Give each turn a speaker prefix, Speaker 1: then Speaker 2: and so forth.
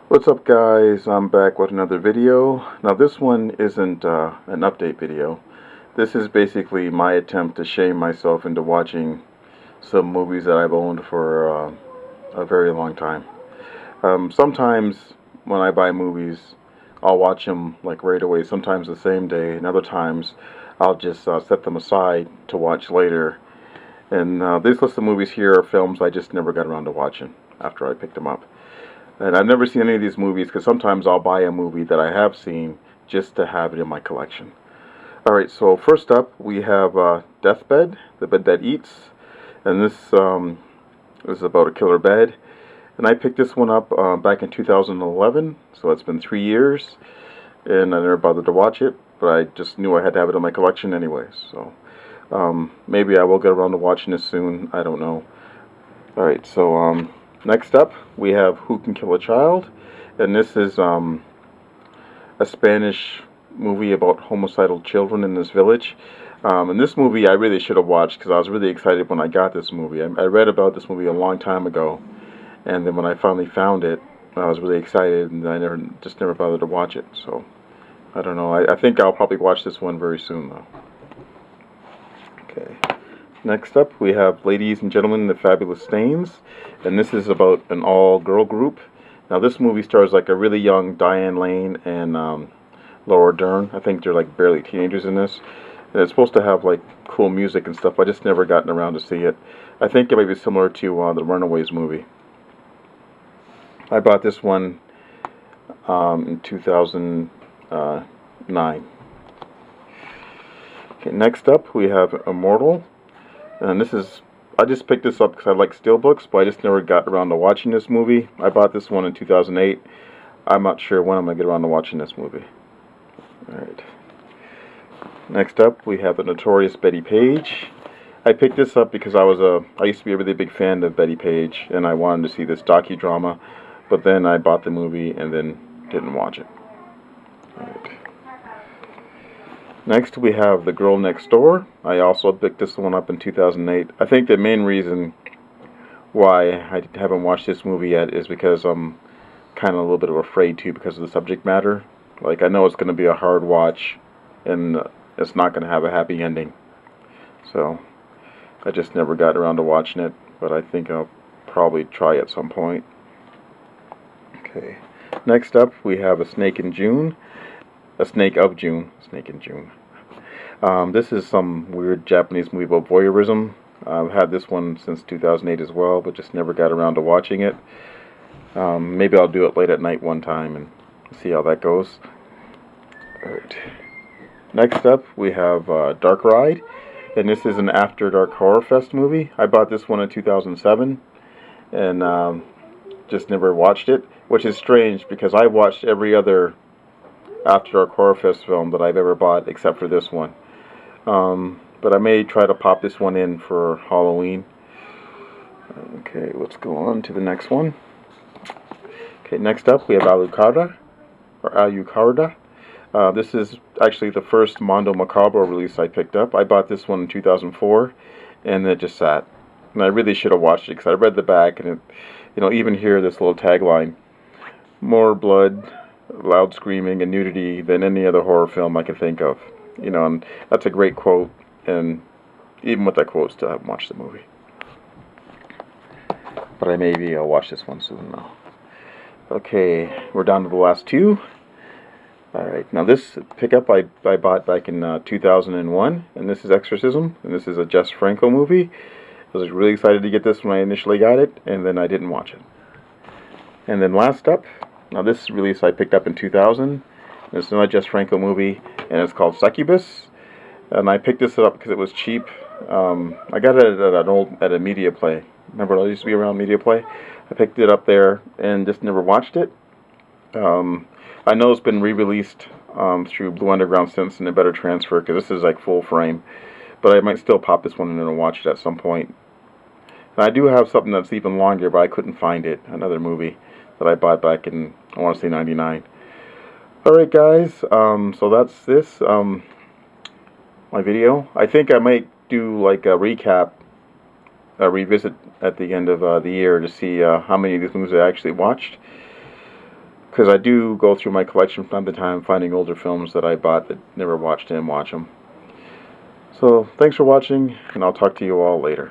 Speaker 1: What's up, guys? I'm back with another video. Now this one isn't an update video. This is basically my attempt to shame myself into watching some movies that I've owned for a very long time. Sometimes when I buy movies, I'll watch them like right away, sometimes the same day, and other times I'll just set them aside to watch later. And this list of movies here are films I just never got around to watching after I picked them up. And I've never seen any of these movies because sometimes I'll buy a movie that I have seen just to have it in my collection. Alright, so first up we have Deathbed, The Bed That Eats. And this is about a killer bed. And I picked this one up back in 2011, so it's been 3 years. And I never bothered to watch it, but I just knew I had to have it in my collection anyways. So maybe I will get around to watching this soon, I don't know. Alright, so next up, we have Who Can Kill a Child, and this is a Spanish movie about homicidal children in this village. And this movie I really should have watched because I was really excited when I got this movie. I read about this movie a long time ago, and then when I finally found it, I was really excited, and I just never bothered to watch it. So I don't know. I think I'll probably watch this one very soon, though. Okay. Next up, we have Ladies and Gentlemen, The Fabulous Stains, and this is about an all-girl group. Now, this movie stars like a really young Diane Lane and Laura Dern. I think they're like barely teenagers in this, and it's supposed to have like cool music and stuff. I just never gotten around to see it. I think it might be similar to the Runaways movie. I bought this one in 2009. Okay, next up, we have Immortal. And this is, I just picked this up because I like steelbooks, but I just never got around to watching this movie. I bought this one in 2008. I'm not sure when I'm going to get around to watching this movie. Alright. Next up, we have the Notorious Betty Page. I picked this up because I used to be a really big fan of Betty Page, and I wanted to see this docudrama, but then I bought the movie and then didn't watch it. Alright. Next, we have The Girl Next Door. I also picked this one up in 2008. I think the main reason why I haven't watched this movie yet is because I'm kind of a little bit afraid to because of the subject matter. Like, I know it's going to be a hard watch, and it's not going to have a happy ending. So, I just never got around to watching it, but I think I'll probably try at some point. Okay. Next up, we have A Snake in June. A Snake of June. Snake in June. This is some weird Japanese movie about voyeurism. I've had this one since 2008 as well, but just never got around to watching it. Maybe I'll do it late at night one time and see how that goes. Alright. Next up, we have Dark Ride, and this is an After Dark Horror Fest movie. I bought this one in 2007, and just never watched it, which is strange because I watched every other After Dark Horror Fest film that I've ever bought except for this one. But I may try to pop this one in for Halloween. Okay, let's go on to the next one. Okay, next up we have Alucara. This is actually the first Mondo Macabro release I picked up. I bought this one in 2004, and it just sat. And I really should have watched it because I read the back, and it, even here this little tagline: more blood, loud screaming, and nudity than any other horror film I can think of. And that's a great quote, and even with that quote, still haven't watched the movie. But maybe I'll watch this one soon now. Okay, we're down to the last two. Alright, now this pickup I bought back in 2001, and this is Exorcism, and this is a Jess Franco movie. I was really excited to get this when I initially got it, and then I didn't watch it. And then last up, now this release I picked up in 2000. It's another Jess Franco movie, and it's called Succubus. And I picked this up because it was cheap. I got it at a Media Play. Remember, I used to be around Media Play. I picked it up there and just never watched it. I know it's been re-released through Blue Underground since in a better transfer because this is like full frame. But I might still pop this one in and watch it at some point. And I do have something that's even longer, but I couldn't find it. Another movie that I bought back in, I want to say, 99. Alright guys, so that's this, my video. I think I might do like a recap, a revisit at the end of the year to see how many of these movies I actually watched. because I do go through my collection from time to time, finding older films that I bought that never watched and watch them. So thanks for watching, and I'll talk to you all later.